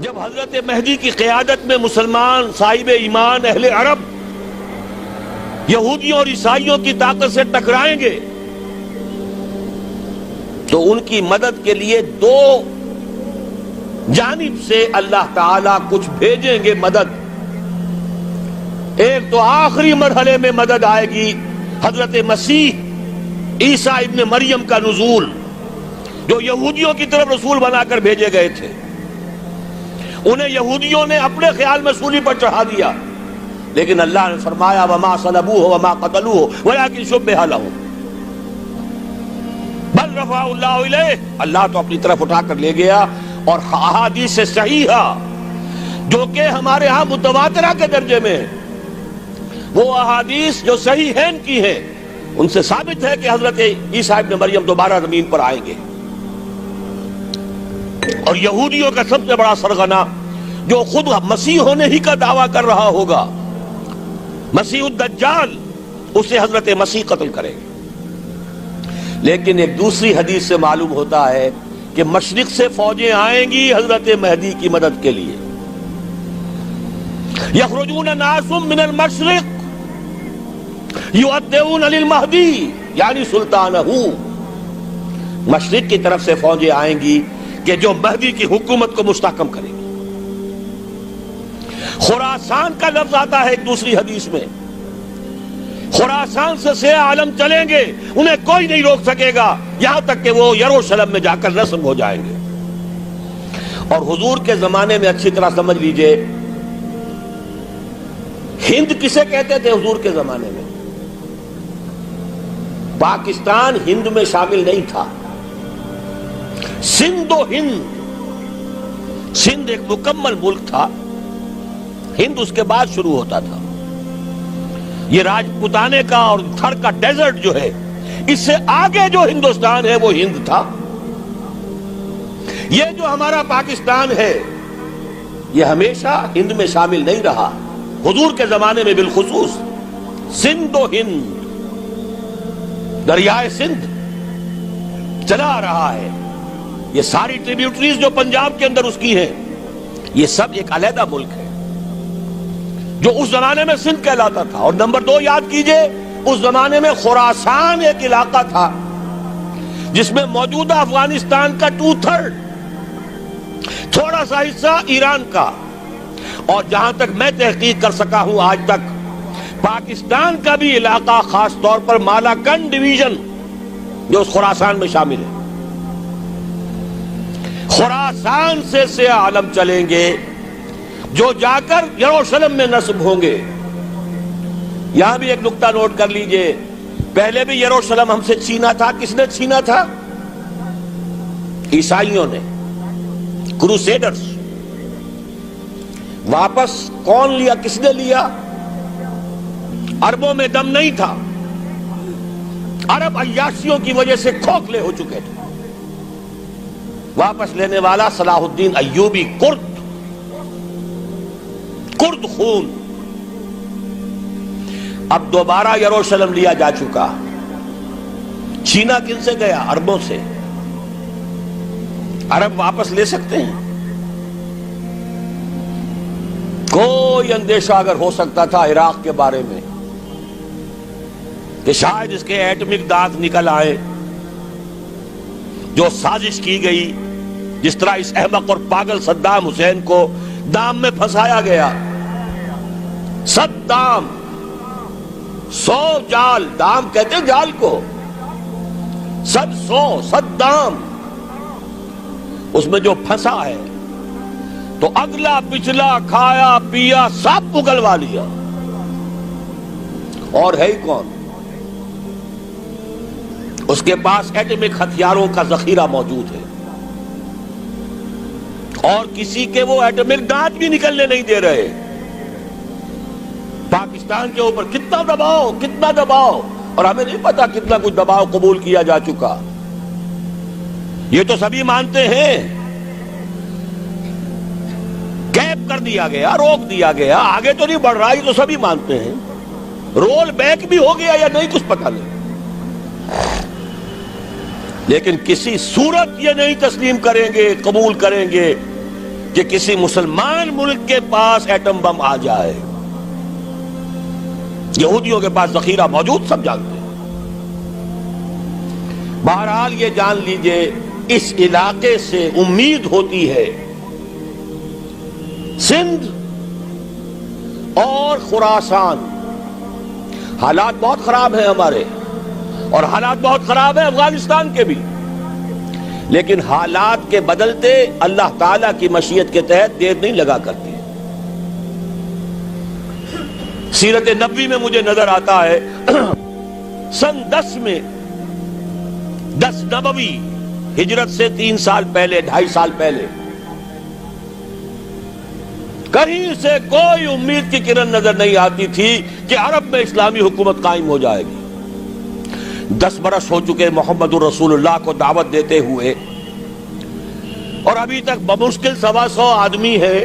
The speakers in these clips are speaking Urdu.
جب حضرت مہدی کی قیادت میں مسلمان صاحب ایمان اہل عرب یہودیوں اور عیسائیوں کی طاقت سے ٹکرائیں گے تو ان کی مدد کے لیے دو جانب سے اللہ تعالیٰ کچھ بھیجیں گے مدد. ایک تو آخری مرحلے میں مدد آئے گی حضرت مسیح عیسیٰ ابن مریم کا نزول، جو یہودیوں کی طرف رسول بنا کر بھیجے گئے تھے. انہیں یہودیوں نے اپنے خیال میں سولی پر چڑھا دیا، لیکن اللہ نے فرمایا وما صلبوہ وما قتلوہ ولکن شبہ لہم بل رفعہ اللہ الیہ. اللہ تو اپنی طرف اٹھا کر لے گیا. اور احادیث صحیحہ جو کہ ہمارے ہاں متواترہ کے درجے میں، وہ احادیث جو صحیحین کی ہیں، ان سے ثابت ہے کہ حضرت عیسیٰ ابن مریم دوبارہ زمین پر آئیں گے. اور یہودیوں کا سب سے بڑا سرغنہ جو خود مسیح ہونے ہی کا دعویٰ کر رہا ہوگا، مسیح الدجال، اسے حضرت مسیح قتل کریں گے. لیکن ایک دوسری حدیث سے معلوم ہوتا ہے کہ مشرق سے فوجیں آئیں گی حضرت مہدی کی مدد کے لیے. یخرجون ناس من المشرق یؤدون للمہدی یعنی سلطانہ. مشرق کی طرف سے فوجیں آئیں گی کہ جو مہدی کی حکومت کو مستحکم کریں گی. خراسان کا لفظ آتا ہے ایک دوسری حدیث میں. خراسان سے سیاہ عالم چلیں گے، انہیں کوئی نہیں روک سکے گا یہاں تک کہ وہ یروشلم میں جا کر نصب ہو جائیں گے. اور حضور کے زمانے میں اچھی طرح سمجھ لیجئے، ہند کسے کہتے تھے حضور کے زمانے میں؟ پاکستان ہند میں شامل نہیں تھا. سندھ و ہند، سندھ ایک مکمل ملک تھا، ہند اس کے بعد شروع ہوتا تھا. یہ راجپوتانے کا اور تھر کا ڈیزرٹ جو ہے، اس سے آگے جو ہندوستان ہے وہ ہند تھا. یہ جو ہمارا پاکستان ہے یہ ہمیشہ ہند میں شامل نہیں رہا. حضور کے زمانے میں بالخصوص سندھ و ہند، دریائے سندھ چلا آ رہا ہے. یہ ساری ٹریبیوٹریز جو پنجاب کے اندر اس کی ہیں، یہ سب ایک علیحدہ ملک ہے جو اس زمانے میں سندھ کہلاتا تھا. اور نمبر 2 یاد کیجئے، اس زمانے میں خراسان ایک علاقہ تھا جس میں موجودہ افغانستان کا 2/3، تھوڑا سا حصہ ایران کا، اور جہاں تک میں تحقیق کر سکا ہوں آج تک پاکستان کا بھی علاقہ، خاص طور پر مالاکنڈ ڈویژن جو اس خراسان میں شامل ہے. خراسان سے سیاہ عالم چلیں گے جو جا کر یروشلم میں نصب ہوں گے. یہاں بھی ایک نقطہ نوٹ کر لیجئے، پہلے بھی یروشلم ہم سے چھینا تھا. کس نے چھینا تھا؟ عیسائیوں نے، کروسیڈرز. واپس کون لیا؟ کس نے لیا؟ عربوں میں دم نہیں تھا، عرب عیاشیوں کی وجہ سے کھوکھلے ہو چکے تھے. واپس لینے والا صلاح الدین ایوبی، کرد خون. اب دوبارہ یروشلم لیا جا چکا. چھینا کن سے گیا؟ عربوں سے. عرب واپس لے سکتے ہیں؟ کوئی اندیشہ اگر ہو سکتا تھا عراق کے بارے میں کہ شاید اس کے ایٹمک دانت نکل آئے، جو سازش کی گئی، جس طرح اس احمق اور پاگل صدام حسین کو دام میں پھنسایا گیا. صدام 100 جال، دام کہتے ہیں جال کو، 100 اس میں جو پھنسا ہے تو اگلا پچھلا کھایا پیا سب اگلوا لیا. اور ہے ہی کون؟ اس کے پاس ایٹمک ہتھیاروں کا ذخیرہ موجود ہے، اور کسی کے وہ ایٹمک دانت بھی نکلنے نہیں دے رہے. پاکستان کے اوپر کتنا دباؤ، اور ہمیں نہیں پتا کتنا کچھ دباؤ قبول کیا جا چکا. یہ تو سبھی مانتے ہیں. کیپ کر دیا گیا، روک دیا گیا، آگے تو نہیں بڑھ رہا، یہ تو سبھی مانتے ہیں. رول بیک بھی ہو گیا یا نہیں کچھ پتہ نہیں. لیکن کسی صورت یہ نہیں تسلیم کریں گے، قبول کریں گے کہ کسی مسلمان ملک کے پاس ایٹم بم آ جائے. یہودیوں کے پاس ذخیرہ موجود، سب جانتے ہیں. بہرحال یہ جان لیجئے اس علاقے سے امید ہوتی ہے سندھ اور خراسان. حالات بہت خراب ہیں ہمارے، اور حالات بہت خراب ہیں افغانستان کے بھی، لیکن حالات کے بدلتے اللہ تعالیٰ کی مشیت کے تحت دیر نہیں لگا کرتی. سیرت نبوی میں مجھے نظر آتا ہے سن 10 میں 10 نبوی ہجرت سے 3 سال پہلے 2.5 سال پہلے کہیں سے کوئی امید کی کرن نظر نہیں آتی تھی کہ عرب میں اسلامی حکومت قائم ہو جائے گی. 10 برس ہو چکے محمد الرسول اللہ کو دعوت دیتے ہوئے، اور ابھی تک بمشکل 125 آدمی ہے.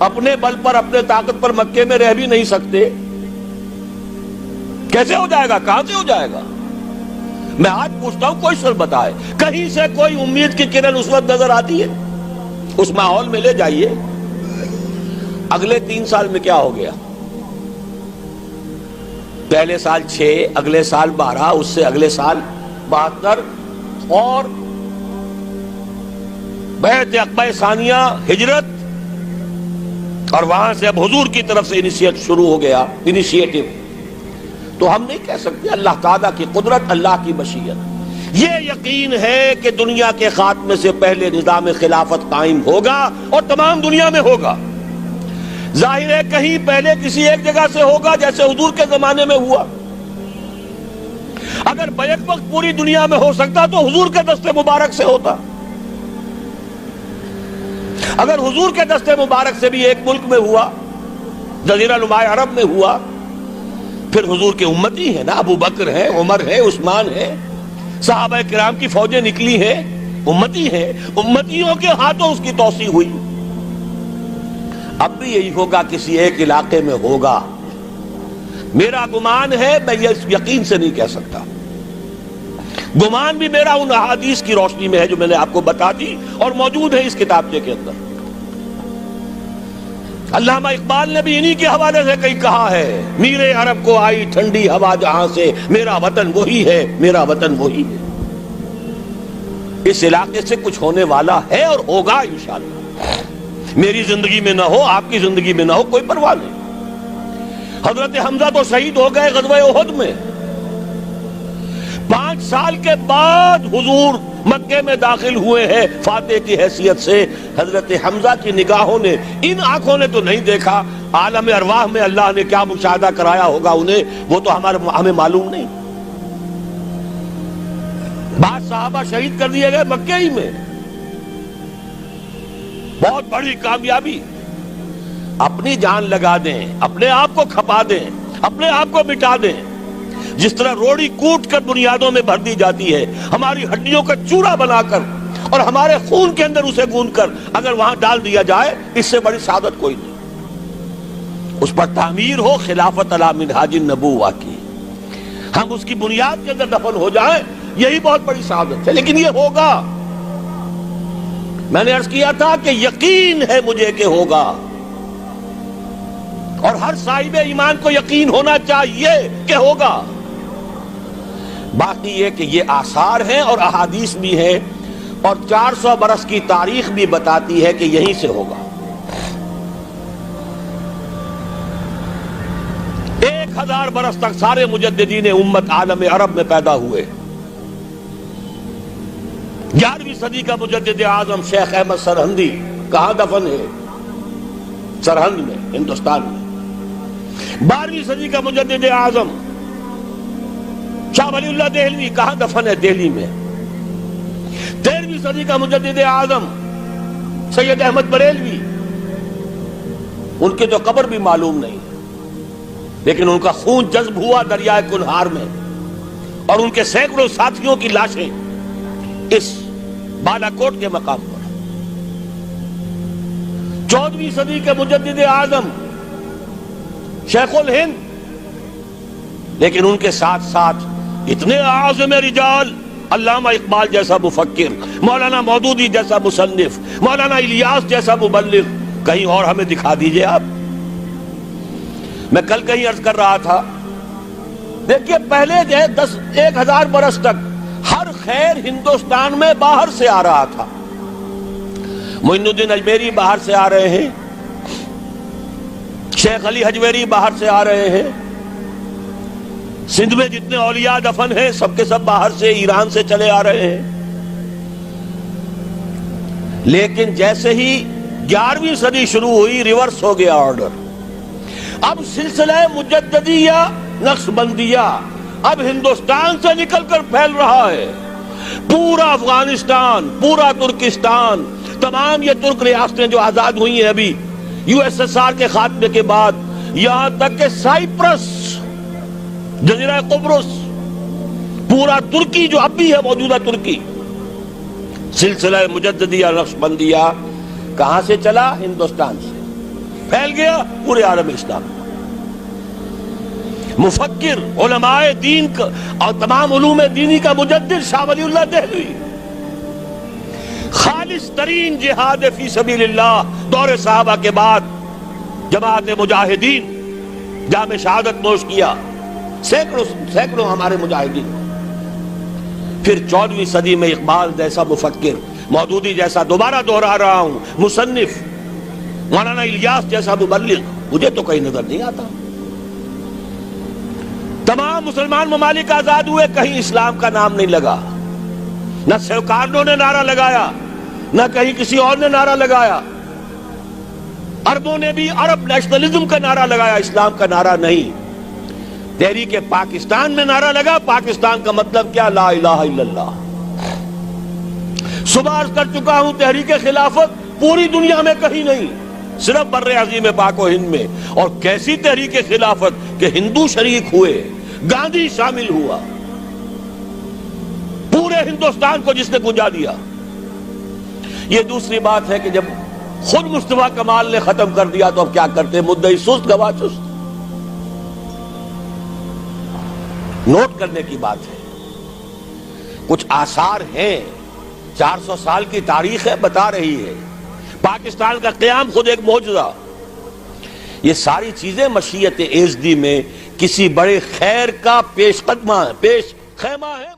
اپنے بل پر اپنے طاقت پر مکے میں رہ بھی نہیں سکتے. کیسے ہو جائے گا؟ کہاں سے ہو جائے گا؟ میں آج پوچھتا ہوں، کوئی سر بتائے کہیں سے کوئی امید کی کرن اس وقت نظر آتی ہے؟ اس ماحول میں لے جائیے. اگلے 3 سال میں کیا ہو گیا؟ پہلے سال 6، اگلے سال 12، اس سے اگلے سال 72، اور بیعت عقبہ ثانیہ ہجرت، اور وہاں سے اب حضور کی طرف سے انیشیٹ شروع ہو گیا، انیشیٹو. تو ہم نہیں کہہ سکتے اللہ تعالیٰ کی قدرت، اللہ کی مشیت. یہ یقین ہے کہ دنیا کے خاتمے سے پہلے نظام خلافت قائم ہوگا، اور تمام دنیا میں ہوگا. ظاہر ہے کہیں پہلے کسی ایک جگہ سے ہوگا، جیسے حضور کے زمانے میں ہوا. اگر بیک وقت پوری دنیا میں ہو سکتا تو حضور کے دست مبارک سے ہوتا. اگر حضور کے دست مبارک سے بھی ایک ملک میں ہوا، جزیرہ نما عرب میں ہوا، پھر حضور کے امتی ہیں نا، ابو بکر ہیں، عمر ہے، عثمان ہے، صحابہ کرام کی فوجیں نکلی ہیں، امتی ہیں. امتیوں کے ہاتھوں اس کی توسیع ہوئی. اب بھی یہی ہوگا، کسی ایک علاقے میں ہوگا. میرا گمان ہے، میں یہ یقین سے نہیں کہہ سکتا. گمان بھی میرا ان احادیث کی روشنی میں ہے جو میں نے آپ کو بتا دی اور موجود ہے اس کتابچے کے اندر. علامہ اقبال نے بھی انہی کے حوالے سے کئی کہا ہے، میرے عرب کو آئی ٹھنڈی ہوا جہاں سے، میرا وطن وہی ہے، میرا وطن وہی ہے. اس علاقے سے کچھ ہونے والا ہے اور ہوگا انشاءاللہ. میری زندگی میں نہ ہو، آپ کی زندگی میں نہ ہو، کوئی پرواہ نہیں. حضرت حمزہ تو شہید ہو گئے غزوہ احد میں. 5 سال کے بعد حضور مکے میں داخل ہوئے ہیں فاتح کی حیثیت سے. حضرت حمزہ کی نگاہوں نے، ان آنکھوں نے تو نہیں دیکھا، عالم ارواح میں اللہ نے کیا مشاہدہ کرایا ہوگا انہیں، وہ تو ہمیں معلوم نہیں. بعض صحابہ شہید کر دیے گئے مکے ہی میں. بہت بڑی کامیابی. اپنی جان لگا دیں، اپنے آپ کو کھپا دیں، اپنے آپ کو مٹا دیں. جس طرح روڑی کوٹ کر بنیادوں میں بھر دی جاتی ہے، ہماری ہڈیوں کا چورا بنا کر اور ہمارے خون کے اندر اسے گوندھ کر اگر وہاں ڈال دیا جائے، اس سے بڑی سعادت کوئی نہیں. اس پر تعمیر ہو خلافت علی منہاج النبوہ کی، ہم اس کی بنیاد کے اندر دفن ہو جائیں، یہی بہت بڑی سعادت ہے. لیکن یہ ہوگا. میں نے عرض کیا تھا کہ یقین ہے مجھے کہ ہوگا، اور ہر صاحب ایمان کو یقین ہونا چاہیے کہ ہوگا. باقی یہ کہ یہ آثار ہیں اور احادیث بھی ہیں، اور 400 برس کی تاریخ بھی بتاتی ہے کہ یہیں سے ہوگا. 1000 برس تک سارے مجددین امت عالم عرب میں پیدا ہوئے. 11ویں صدی کا مجدد اعظم شیخ احمد سرہندی کہاں دفن ہے؟ سرہند میں، ہندوستان میں. 12ویں صدی کا مجدد اعظم شاہ ولی اللہ دہلوی کہاں دفن ہے؟ دہلی میں. 13ویں صدی کا مجدد اعظم سید احمد بریلوی، ان کی تو قبر بھی معلوم نہیں، لیکن ان کا خون جذب ہوا دریائے کنہار میں، اور ان کے سینکڑوں ساتھیوں کی لاشیں اس بالا کوٹ کے مقام پر. 14ویں صدی کے مجدد اعظم شیخ الہند، لیکن ان کے ساتھ ساتھ اتنے اعظم رجال علامہ اقبال جیسا مفکر، مولانا مودودی جیسا مصنف، مولانا الیاس جیسا مبلغ کہیں اور ہمیں دکھا دیجئے آپ۔ میں کل کہیں عرض کر رہا تھا، دیکھیے پہلے جو ہے 1000 برس تک ہر خیر ہندوستان میں باہر سے آ رہا تھا۔ معین الدین اجمیری باہر سے آ رہے ہیں، شیخ علی حجویری باہر سے آ رہے ہیں، سندھ میں جتنے اولیاء دفن ہیں سب کے سب باہر سے، ایران سے چلے آ رہے ہیں۔ لیکن جیسے ہی 11ویں صدی شروع ہوئی، ریورس ہو گیا آرڈر۔ اب سلسلہ مجددیہ نقشبندیہ اب ہندوستان سے نکل کر پھیل رہا ہے۔ پورا افغانستان، پورا ترکستان، تمام یہ ترک ریاستیں جو آزاد ہوئی ہیں ابھی USSR کے خاتمے کے بعد، یہاں تک کہ سائپرس، جزیرہ قبرص، پورا ترکی جو اب بھی ہے موجودہ ترکی، سلسلہ مجددیہ نقشبندیہ کہاں سے چلا؟ ہندوستان سے پھیل گیا پورے عالم اسلام۔ مفکر، علماء دین اور تمام علوم دینی کا مجدد شاہ ولی اللہ دہلوی، خالص ترین جہاد فی سبیل اللہ دور صحابہ کے بعد جماعت مجاہدین جام شہادت نوش کیا، سینکڑوں ہمارے مجاہدین۔ پھر 14ویں صدی میں اقبال جیسا مفکر، مودودی جیسا، دوبارہ دوہرا رہا ہوں، مصنف، مولانا الیاس جیسا مبلغ مجھے تو کہیں نظر نہیں آتا۔ تمام مسلمان ممالک آزاد ہوئے، کہیں اسلام کا نام نہیں لگا، نہ سیوکارنوں نے نعرہ لگایا، نہ کہیں کسی اور نے نعرہ لگایا۔ عربوں نے بھی عرب نیشنلزم کا نعرہ لگایا، اسلام کا نعرہ نہیں۔ تحریک پاکستان میں نعرہ لگا، پاکستان کا مطلب کیا؟ لا الہ الا اللہ۔ صبح عرض کر چکا ہوں، تحریک خلافت پوری دنیا میں کہیں نہیں، صرف بر عظیم پاک و ہند میں۔ اور کیسی تحریک خلافت کہ ہندو شریک ہوئے، گاندھی شامل ہوا، پورے ہندوستان کو جس نے گنجا دیا۔ یہ دوسری بات ہے کہ جب خود مصطفیٰ کمال نے ختم کر دیا تو اب کیا کرتے؟ مدعی سست گواہ چست۔ نوٹ کرنے کی بات ہے، کچھ آثار ہیں، 400 سال کی تاریخ ہے، بتا رہی ہے پاکستان کا قیام خود ایک معجزہ۔ یہ ساری چیزیں مشیت ایزدی میں کسی بڑے خیر کا پیش خیمہ ہے۔